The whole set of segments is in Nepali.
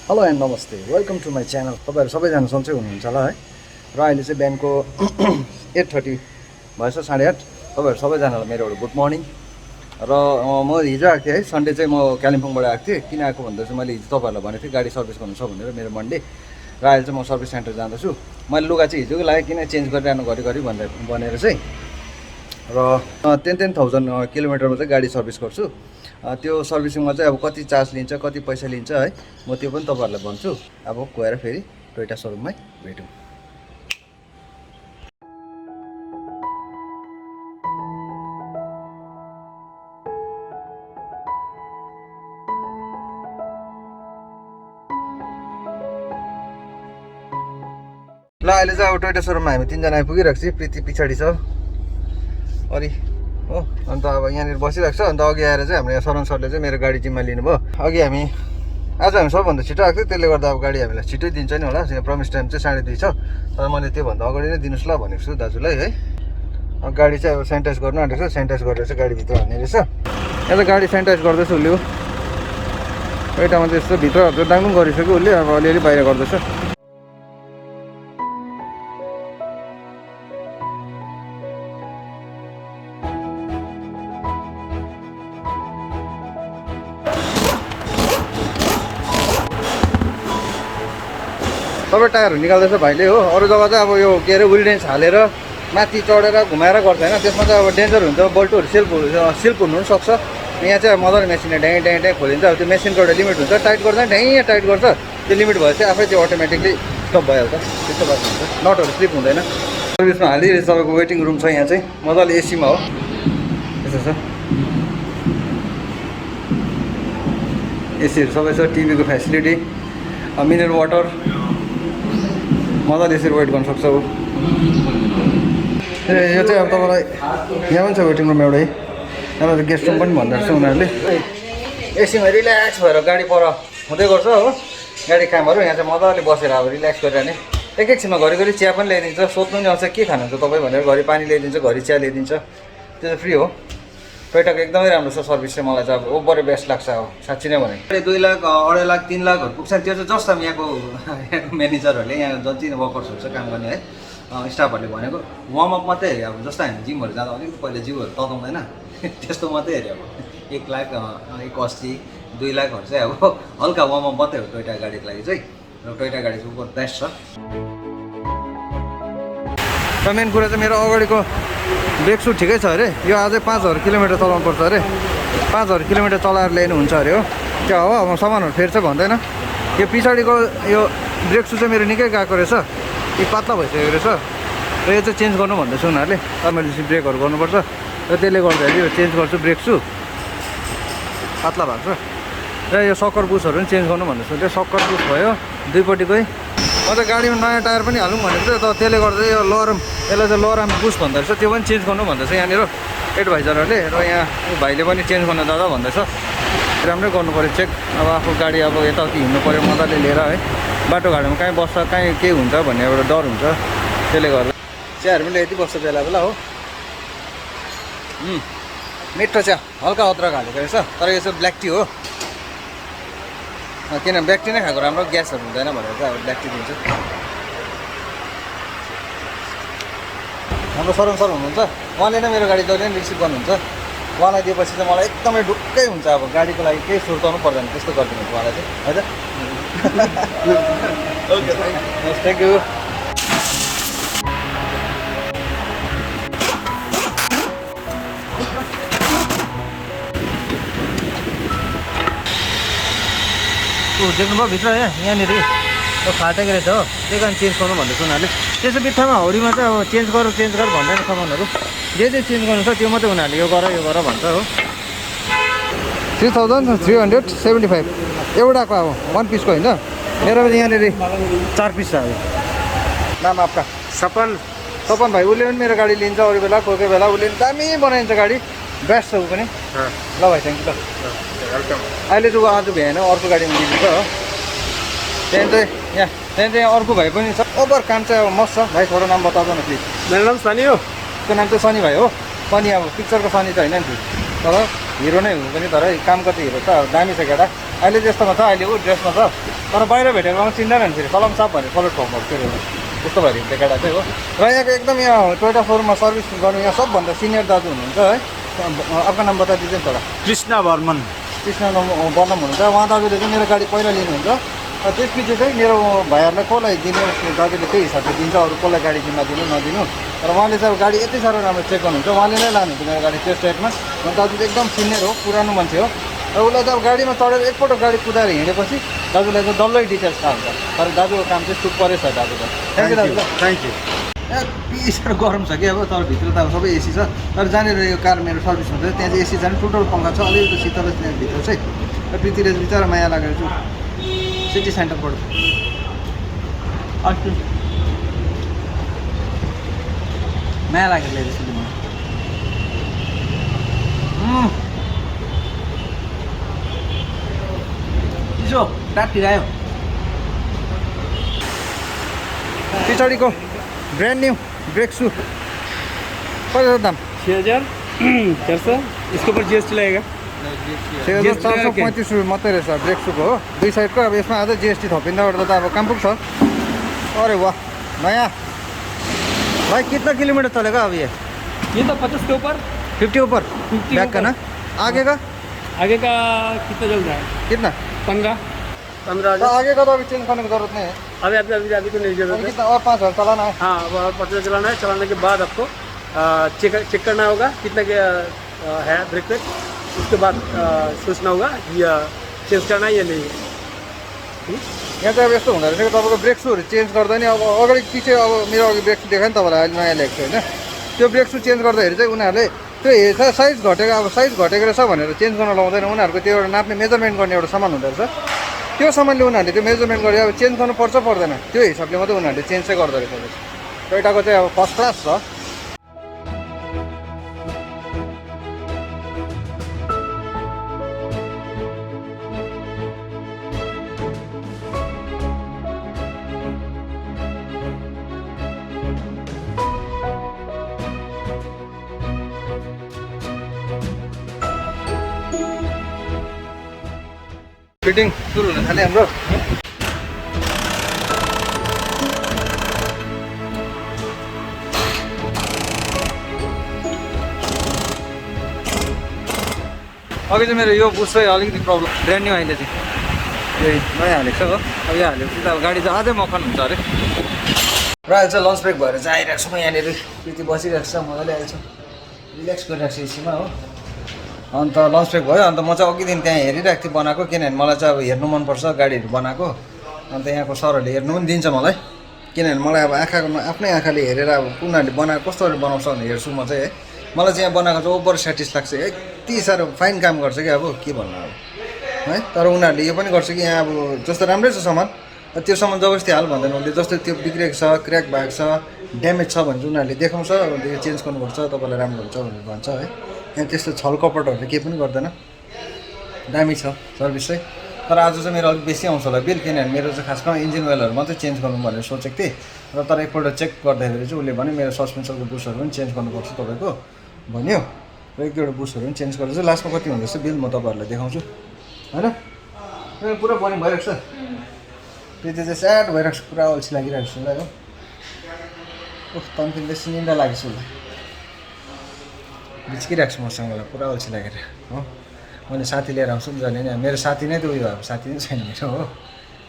हेलो एन्ड नमस्ते वेलकम टु माई च्यानल। तपाईँहरू सबैजना सन्चै हुनुहुन्छ होला है। र अहिले चाहिँ बिहानको 8:30 भएछ, 8:30। तपाईँहरू सबैजनालाई मेरो गुड मर्निङ। र म हिजो आएको थिएँ है, सन्डे चाहिँ म कालिम्पोङबाट आएको थिएँ। किन आएको भन्दा चाहिँ मैले हिजो तपाईँहरूलाई भनेको थिएँ गाडी सर्भिस गर्नु छ भनेर, मेरो मन्डे। र अहिले चाहिँ म सर्भिस सेन्टर जाँदैछु। मैले लुगा चाहिँ हिजोकै लाग्यो, किन चेन्ज गरिरहनु घरिघरि भनेर चाहिँ। र 10,000 किलोमिटरमा चाहिँ गाडी सर्भिस गर्छु। त्यो सर्भिसिङमा चाहिँ अब कति चार्ज लिन्छ, कति पैसा लिन्छ है, म त्यो पनि तपाईँहरूलाई भन्छु। अब गएर फेरि टोयोटा सोरुममै भेटौँ। ल अहिले चाहिँ अब टोयोटा सोरुममा हामी तिनजना आइपुगिरहेको छ। प्रीति पछाडि छ अरे हो। अन्त अब यहाँनिर बसिरहेको छ। अन्त अघि आएर चाहिँ हाम्रो यहाँ शरण सरले चाहिँ मेरो गाडी जिम्मा लिनुभयो। अघि आज हामी सबभन्दा छिटो आएको थियो, त्यसले गर्दा अब गाडी हामीलाई छिटै दिन्छ नि होला। प्रमिस टाइम चाहिँ 2:30 छ, तर मैले त्योभन्दा अगाडि नै दिनुहोस् ल भनेको छु दाजुलाई है। अब गाडी चाहिँ अब सेनिटाइज गर्नु आँटेको छ। सेनिटाइज गरेर चाहिँ गाडीभित्र हाल्ने रहेछ। यहाँ त गाडी सेनिटाइज गर्दैछ उसले हो। टोयोटामा चाहिँ यस्तो भित्र दाङ गरिसक्यो उसले। अब अलिअलि बाहिर गर्दैछ। सबै टायरहरू निकाल्दैछ भाइले हो। अरू जग्गा चाहिँ अब यो के अरे विल हालेर माथि चढेर घुमाएर गर्छ होइन, त्यसमा चाहिँ अब डेन्जर हुन्छ। बोल्टहरू सिल्प हुनु पनि सक्छ। यहाँ चाहिँ अब मजाले मेसिनले ड्याङ ड्याङ ड्याङ खोलिन्छ। अब त्यो मेसिनको एउटा लिमिट हुन्छ, टाइट गर्दा ड्याङ टाइट गर्छ। त्यो लिमिट भएपछि आफै त्यो अटोमेटिकली स्टप भइहाल्छ। त्यस्तो बाटो हुन्छ, नटहरू स्लिप हुँदैन। सर्भिसमा हालिरहेछ। तपाईँको वेटिङ रुम छ यहाँ चाहिँ, मजाले एसीमा हो। त्यस्तो छ, एसीहरू सबै छ, टिभीको फेसिलिटी, मिनरल वाटर, मजाले यसरी वेट गर्न सक्छ। अब यो चाहिँ अब तपाईँलाई यहाँ पनि छ वेटिङ रुम एउटै। यहाँ चाहिँ गेस्ट रुम पनि भन्दो रहेछ उनीहरूले। एसीमा रिल्याक्स भएर गाडी पर हुँदै गर्छ हो गाडी कामहरू। यहाँ चाहिँ मजाले बसेर अब रिल्याक्स गरिरहने। एकैछिनमा घरिघरि चिया पनि ल्याइदिन्छ। सोध्नु नि आउँछ के खानुहुन्छ तपाईँ भनेर, घरि पानी ल्याइदिन्छ, घरि चिया ल्याइदिन्छ। त्यो चाहिँ फ्री हो। टोयोटाको एकदमै राम्रो छ सर्भिस चाहिँ। मलाई चाहिँ अब ओभर बेस्ट लाग्छ अब साँच्ची नै भने। 2 लाख 2.5 लाख 3 लाखहरू पुग्छ। त्यो चाहिँ जस्ट अब यहाँको म्यानेजरहरूले, यहाँ जति वर्कर्सहरू छ काम गर्ने है, स्टाफहरूले भनेको वार्मअप मात्रै हेऱ्यो। अब जस्तो हामी जिमहरू जाँदा अलिकति पहिला जिउहरू तताउँदैन त्यस्तो मात्रै हेऱ्यो। अब 1 लाख 1.80 2 लाखहरू चाहिँ अब हल्का वार्मअप मात्रै हो टोयोटा गाडीको लागि चाहिँ। र टोयोटा गाडी चाहिँ ओभर बेस्ट छ। र मेन कुरा चाहिँ मेरो अगाडिको ब्रेक सु ठिकै छ अरे। यो अझै 5,000 किलोमिटर चलाउनु पर्छ अरे। 5,000 किलोमिटर चलाएर ल्याउनु हुन्छ अरे हो। क्या हो अब सामानहरू फेर्छ भन्दैन। यो पछाडिको यो ब्रेक सु चाहिँ मेरो निकै गएको रहेछ, यो पातला भइसकेको रहेछ। र यो चाहिँ चेन्ज गर्नु भन्दैछ उनीहरूले। तपाईँले चाहिँ ब्रेकहरू गर्नुपर्छ। र त्यसले गर्दाखेरि यो चेन्ज गर्छु। ब्रेक सु पातला भएको छ। र यो सक्कर बुसहरू पनि चेन्ज गर्नु भन्दैछ। त्यो सक्कर बुस भयो दुईपट्टिकै। म त गाडीमा नयाँ टायर पनि हालौँ भनेको थिएँ, तर त्यसले गर्दा यो लोअर यसलाई चाहिँ लोअर आर्म बुस भन्दो रहेछ। त्यो पनि चेन्ज गर्नु भन्दैछ यहाँनिर एडभाइजरहरूले। र यहाँ भाइले पनि चेन्ज गर्न दादा भन्दैछ। राम्रै गर्नु पऱ्यो चेक। अब आफू गाडी अब यताउति हिँड्नु पऱ्यो मजाले लिएर है। बाटोघाटोमा कहीँ बस्छ, कहीँ के हुन्छ भन्ने एउटा डर हुन्छ। त्यसले गर्दा चियाहरू पनि ल्याइदिई बस्छ बेला बेला हो। मिठो चिया, हल्का अदरक हालेको रहेछ। तर यो चाहिँ ब्ल्याक टी हो, किन ब्ल्याक टी नै खाएको राम्रो, ग्यासहरू हुँदैन भनेर चाहिँ अब ब्ल्याक टी दिन्छ। हाम्रो शरण सर हुनुहुन्छ, उहाँले नै मेरो गाडी जहिले पनि रिसिभ गर्नुहुन्छ। उहाँलाई दिएपछि चाहिँ मलाई एकदमै ढुक्कै हुन्छ। अब गाडीको लागि केही सुर्ताउनु पर्दैन, त्यस्तो गरिदिनुहुन्छ उहाँलाई चाहिँ है त। Okay thank you. देख्नुभयो भित्र यहाँनिर त्यो फाटेको रहेछ हो। त्यही कारण चेन्ज गर्नु भन्दैछ उनीहरूले। त्यसो बित्थामा हाउडीमा चाहिँ अब चेन्ज गर भन्दैन सामानहरू। जे चेन्ज गर्नु छ त्यो मात्रै उनीहरूले यो गर भन्छ हो। 3,375 एउटाको अब 1 पिसको होइन। मेरो पनि यहाँनिर 4 पिस छ। नाम आपका सपन भाइ। उसले पनि मेरो गाडी लिन्छ अरू बेला, कोही कोही बेला उसले दामी बनाइन्छ गाडी, बेस्ट छ ऊ पनि। ल भाइ थ्याङ्क यू। ल अहिले चाहिँ ऊ आज भ्याएन, अर्को गाडीमा लिन्छ हो। त्यहाँदेखि चाहिँ अर्को भाइ पनि छ। ओभर काम चाहिँ अब मस्त छ भाइ। थोरै नाम बताउँदैन प्लिज। मेरो नाम सनी हो। उसको नाम चाहिँ सनी भाइ हो। सनी अब पिक्चरको सनी त होइन नि। तर हिरो नै हुनु पनि तर काम कति हिरो छ दामी छ केटा अहिले त्यस्तोमा छ अहिले ऊ ड्रेसमा छ तर बाहिर भेटेको चिन्दैन नि फेरि कलम साप भने कलर ठाउँमा फेरि त्यस्तो भएर हिँड्ने केटा चाहिँ हो र यहाँको एकदम यहाँ टोयोटा सोरुममा सर्भिस गर्नु यहाँ सबभन्दा सिनियर दाजु हुनुहुन्छ है आपको नाम बता दिन्छ नि कृष्ण वर्मन वर्णम हुनुहुन्छ उहाँ दाजुले चाहिँ मेरो गाडी पहिला लिनुहुन्छ त्यसपछि चाहिँ मेरो भाइहरूलाई कसलाई दिने दाजुले त्यही हिसाबले दिन्छ अरू कसलाई गाडी जिम्मा दिनु नदिनु तर उहाँले चाहिँ अब गाडी यति साह्रो राम्रो चेक गर्नुहुन्छ उहाँले नै लानुहुन्छ मेरो गाडी टेस्ट राइडमा दाजु चाहिँ एकदम सिनियर हो पुरानो मान्छे हो र उसलाई चाहिँ अब गाडीमा चढेर एकपल्ट गाडी कुदाएर हिँडेपछि दाजुलाई चाहिँ डल्लै डिटेल्स थाहा हुन्छ तर दाजुको काम चाहिँ सुपरै छ दाजुलाई थ्याङ्क यू दाजु थ्याङ्क यू साह्रो गरम छ कि अब तर भित्र त अब सबै एसी छ तर जहाँनिर यो कार मेरो सर्भिस हुन्छ त्यहाँ चाहिँ एसी जाने टोटल पङ्खा छ अलिकति शीतल त्यहाँ भित्र चाहिँ र प्रीतिले बिचरा माया लागेर छु सिटी सेन्टरबाट माया लागेर ल्याइदिएछु चिसो टाटी आयो पछाडिको ब्रान्ड न्यू ब्रेक सू कति छ दाम 6400 इसके ऊपर जीएसटी लगेगा 6435 रुपियाँ मात्रै रहेछ ब्रेक सूको हो दुई साइडको अब यसमा अझै जिएसटी थपिँदा ओर्दा त अब काम पुग्छ अरे वाह नयाँ भाई कितना किलोमीटर चलेगा अब ये तो 50 के ऊपर 50 ऊपर बैक का ना आगे का कितना चल रहा है कितना 15 तो आगे का तो अभी चेंज करने की जरूरत नहीं है अभी तो नहीं जरूरत है कितना और 5000 चलाना है हाँ और 50 चलाना है चलाने के बाद आपको चेक करना होगा कितना के है ब्रेक पे उसके बाद सोचना होगा या चेंज करना है या नहीं यहाँ चाहिँ अब यस्तो हुँदो रहेछ कि तपाईँको ब्रेक सूहरू चेन्ज गर्दा नि अब अगाडि पछि अब मेरो अघि ब्रेक सू देखायो नि तपाईँलाई अहिले नयाँ ल्याएको छ होइन त्यो ब्रेक सू चेन्ज गर्दाखेरि चाहिँ उनीहरूले त्यो हेर्छ साइज घटेको अब साइज घटेको रहेछ भनेर चेन्ज गर्न लाउँदैन उनीहरूको त्यो एउटा नाप्ने मेजरमेन्ट गर्ने एउटा सामान हुँदो रहेछ त्यो सामानले उनीहरूले त्यो मेजरमेन्ट गरेर अब चेन्ज गर्नु पर्छ पर्दैन त्यो हिसाबले मात्रै उनीहरूले चेन्ज चाहिँ गर्दो रहेछ टोयोटाको चाहिँ अब फर्स्ट क्लास छ फिटिङ सुरु हुन थाल्यो हाम्रो अघि चाहिँ मेरो यो बुस चाहिँ अलिकति प्रब्लम ब्रान्ड न्यू अहिले चाहिँ यही नयाँ हालेको छ हो अब यहाँ हालेपछि त अब गाडी चाहिँ अझै मखन हुन्छ अरे र अहिले चाहिँ लन्च ब्रेक भएर चाहिँ आइरहेको छु म यहाँनिर त्यति बसिरहेको छ मजाले आएको छु रिल्याक्स गरिरहेको छु एसीमा हो अन्त लन्च ब्रेक भयो अन्त म चाहिँ अघिदेखि त्यहाँ हेरिरहेको थिएँ बनाएको किनभने मलाई चाहिँ अब हेर्नु मनपर्छ गाडीहरू बनाएको अन्त यहाँको सरहरूले हेर्नु पनि दिन्छ मलाई किनभने मलाई अब आँखाको आफ्नै आँखाले हेरेर अब उनीहरूले बनाएको कस्तोहरू बनाउँछ भनेर हेर्छु म चाहिँ है मलाई चाहिँ यहाँ बनाएको चाहिँ ओभर स्याटिस लाग्छ यति साह्रो फाइन काम गर्छ कि अब के भन्नु अब है तर उनीहरूले यो पनि गर्छ कि यहाँ अब जस्तो राम्रै छ सामान त्यो सामान जबरजस्ती हाल भन्दैन उसले जस्तो त्यो बिग्रेको छ क्र्याक भएको छ ड्यामेज छ भने चाहिँ उनीहरूले देखाउँछ यो चेन्ज गर्नुपर्छ तपाईँलाई राम्रो हुन्छ भनेर भन्छ है यहाँ त्यस्तो छल कपटहरूले केही पनि गर्दैन दामी छ सर्भिस चाहिँ तर आज चाहिँ मेरो अलिक बेसी आउँछ होला बिल किनभने मेरो चाहिँ खासमा इन्जिन ओइलहरू मात्रै चेन्ज गर्नु भनेर सोचेको थिएँ र तर एकपल्ट चेक गर्दाखेरि चाहिँ उसले भने मेरो सस्पेन्सनको बुसहरू पनि चेन्ज गर्नुपर्छ तपाईँको भन्यो र एक दुईवटा बुसहरू पनि चेन्ज गरेर चाहिँ लास्टमा कति हुँदैछ बिल म तपाईँहरूलाई देखाउँछु होइन पुरा बनी भइरहेको छ त्यति चाहिँ स्याड भइरहेको छ पुरा अल्छी लागिरहेको छ उसलाई हो तन्किँदै सिनिन्दा लागेको छ उसलाई बिच्किरहेको छु मसँगलाई पुरा अल्छी लागेर हो मैले साथी लिएर आउँछु नि जहिले नै मेरो साथी नै त उयो अब साथी नै छैन मेरो हो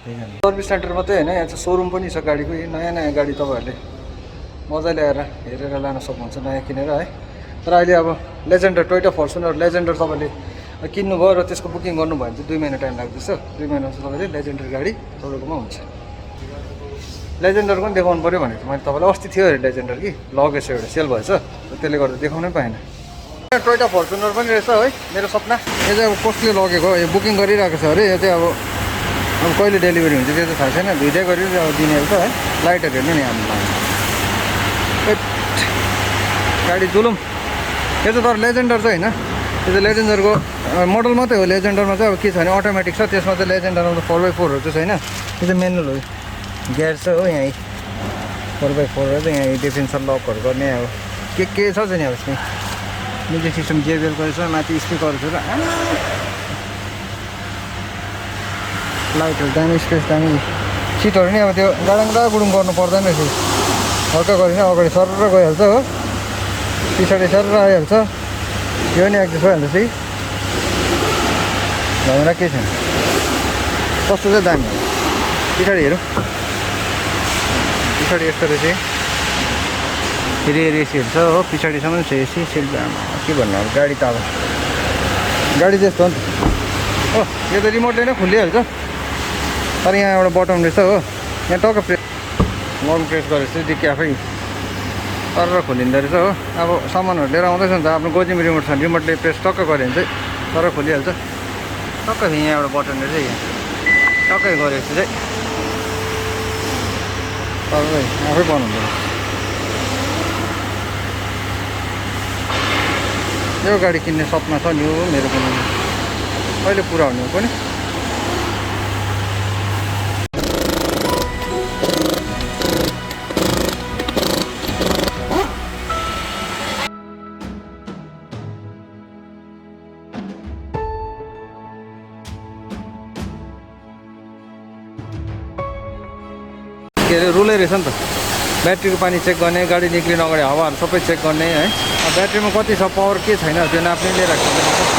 त्यही कारण सर्भिस सेन्टर मात्रै होइन यहाँ चाहिँ सोरुम पनि छ गाडीको नयाँ नयाँ गाडी तपाईँहरूले मजाले आएर हेरेर लान सक्नुहुन्छ नयाँ किनेर है तर अहिले अब लेजेन्डर टोयोटा फर्चुनर लेजेन्डर तपाईँले किन्नुभयो र त्यसको बुकिङ गर्नुभयो भने चाहिँ 2 महिना टाइम लाग्दैछ 2 महिना चाहिँ तपाईँले लेजेन्डर गाडी तपाईँकोमा हुन्छ लेजेन्डर पनि देखाउनु पऱ्यो भनेको मैले तपाईँलाई अस्ति थियो अरे लेजेन्डर कि लगेछ एउटा सेल भएछ त्यसले गर्दा देखाउनै पाएन टोयोटा फर्चुनर पनि रहेछ है मेरो सपना यो चाहिँ अब कसले लगेको यो बुकिङ गरिरहेको छ अरे यो चाहिँ अब कहिले डेलिभरी हुन्छ त्यो चाहिँ थाहा छैन भिडियो गरेर अब दिनेहरू त है लाइटहरू हेर्नु नि हाम्रो गाडी जुलुम यो चाहिँ तर लेजेन्डर चाहिँ होइन यो चाहिँ लेजेन्डरको मोडल मात्रै हो लेजेन्डरमा चाहिँ अब के छ भने अटोमेटिक छ त्यसमा चाहिँ लेजेन्डरमा त 4x4हरू चाहिँ छैन यो चाहिँ मेनुअल हो ग्यार छ हो यहाँ 4x4 र चाहिँ यहाँ डिफेन्सर लकहरू गर्ने अब के छ चाहिँ नि अब यसमा म्युजिक सिस्टम जेबिएलको रहेछ माथि स्पिकरहरू छ र लाइटहरू दामी स्पेस दामी सिटहरू नि अब त्यो गाडाङ्गा गुडुङ गर्नु पर्दैन रहेछ हल्का गरिने अगाडि सरर गइहाल्छ हो पछाडि सरर आइहाल्छ यो नि एडजस्ट भइहाल्छ कि झमेला केही छैन कस्तो चाहिँ दामी हो पछाडि हेरौँ पछाडि यस्तो रहेछ फेरि एसिहरू छ हो पछाडिसम्म छ एसी सिट के भन्नु अब गाडी त अब गाडी त्यस्तो हो नि त हो यो त रिमोटले नै खुलिहाल्छ तर यहाँ एउटा बटन रहेछ हो यहाँ टक्क प्रेस लङ प्रेस गरेपछि डिक्की आफै तर खोलिँदो रहेछ हो अब सामानहरू लिएर आउँदैछ नि त आफ्नो गोजिम रिमोट छ रिमोटले प्रेस टक्क गऱ्यो भने चाहिँ तर खोलिहाल्छ टक्क यहाँ एउटा बटन रहेछ यहाँ टक्कै गरेपछि चाहिँ तर आफै बनाउँदो रहेछ यो गाडी किन्ने सपना छ नि हो मेरो पनि कहिले पुरा हुने हो पनि के अरे रुलै रहेछ नि त ब्याट्रीको पानी चेक गर्ने गाडी निक्लिनु अगाडि हावाहरू सबै चेक गर्ने है अब ब्याट्रीमा कति छ पावर के छैन त्यो नाप्ने लिइरहेको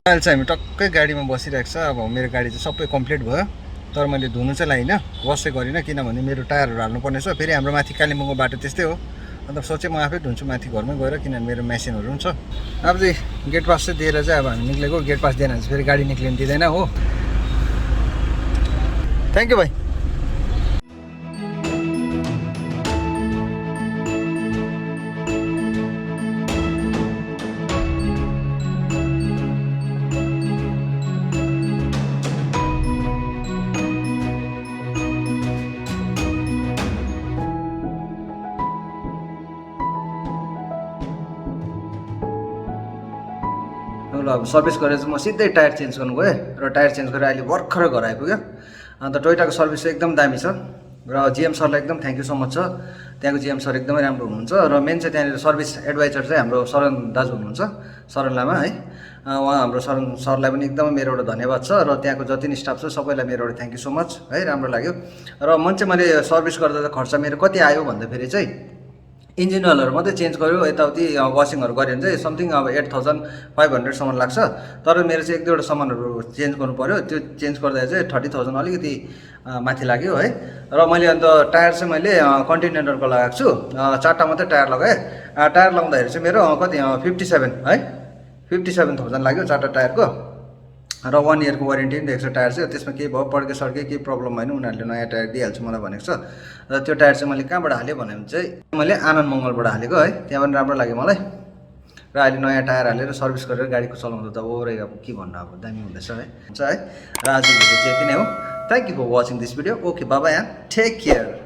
अहिले चाहिँ हामी टक्कै गाडीमा बसिरहेको छ अब मेरो गाडी चाहिँ सबै कम्प्लिट भयो तर मैले धुनु चाहिँ लाइनँ वासै गरिनँ किनभने मेरो टायरहरू हाल्नुपर्ने छ फेरि हाम्रो माथि कालिम्पोङको बाटो त्यस्तै हो अन्त सोचेँ म आफै धुन्छु माथि घरमै गएर किनभने मेरो मेसिनहरू पनि छ अब चाहिँ गेट पास चाहिँ दिएर चाहिँ अब हामी निक्लेको गेट पास दिएन भने चाहिँ फेरि गाडी निक्लिनु दिँदैन हो थ्याङ्क यू भाइ ल अब सर्भिस गरेर चाहिँ म सिधै टायर चेन्ज गर्नु गएँ र टायर चेन्ज गरेर अहिले भर्खरै घर आइपुग्यो अन्त टोयोटाको सर्भिस चाहिँ एकदम दामी छ र जिएम सरलाई एकदम थ्याङ्क यू सो मच छ त्यहाँको जिएम सर एकदमै राम्रो हुनुहुन्छ र मेन चाहिँ त्यहाँनिर सर्भिस एडभाइजर चाहिँ हाम्रो शरण दाजु हुनुहुन्छ शरण लामा है उहाँ हाम्रो शरण सरलाई पनि एकदमै मेरो एउटा धन्यवाद छ र त्यहाँको जति नि स्टाफ छ सबैलाई मेरो एउटा थ्याङ्क यू सो मच है राम्रो लाग्यो र मन चाहिँ मैले सर्भिस गर्दा त खर्च मेरो कति आयो भन्दाखेरि चाहिँ इन्जिन ओइलहरू मात्रै चेन्ज गर्यो यताउति वासिङहरू गऱ्यो भने चाहिँ समथिङ अब 8500सम्म लाग्छ तर मेरो चाहिँ एक दुईवटा सामानहरू चेन्ज गर्नु पऱ्यो त्यो चेन्ज गर्दा चाहिँ 30,000 अलिकति माथि लाग्यो है र मैले अन्त टायर चाहिँ मैले कन्टिनेन्टरको लगाएको छु 4टा मात्रै टायर लगाएँ टायर लगाउँदाखेरि चाहिँ मेरो कति 57 है 57,000 लाग्यो 4टा टायरको र 1 इयरको वारेन्टी पनि दिएको छ टायर चाहिँ त्यसमा केही भयो पड्के सड्के केही प्रब्लम भएन उनीहरूले नयाँ टायर दिइहाल्छु मलाई भनेको छ र त्यो टायर चाहिँ मैले कहाँबाट हालेँ भने चाहिँ मैले आनन्द मङ्गलबाट हालेको है त्यहाँ पनि राम्रो लाग्यो मलाई र अहिले नयाँ टायर हालेर सर्भिस गरेर गाडीको चलाउँदा त ओरै अब के भन्नु अब दामी हुँदैछ है हुन्छ है र आज भिडियो चाहिँ यति नै हो thank you for watching this video okay बाबा एन्ड टेक केयर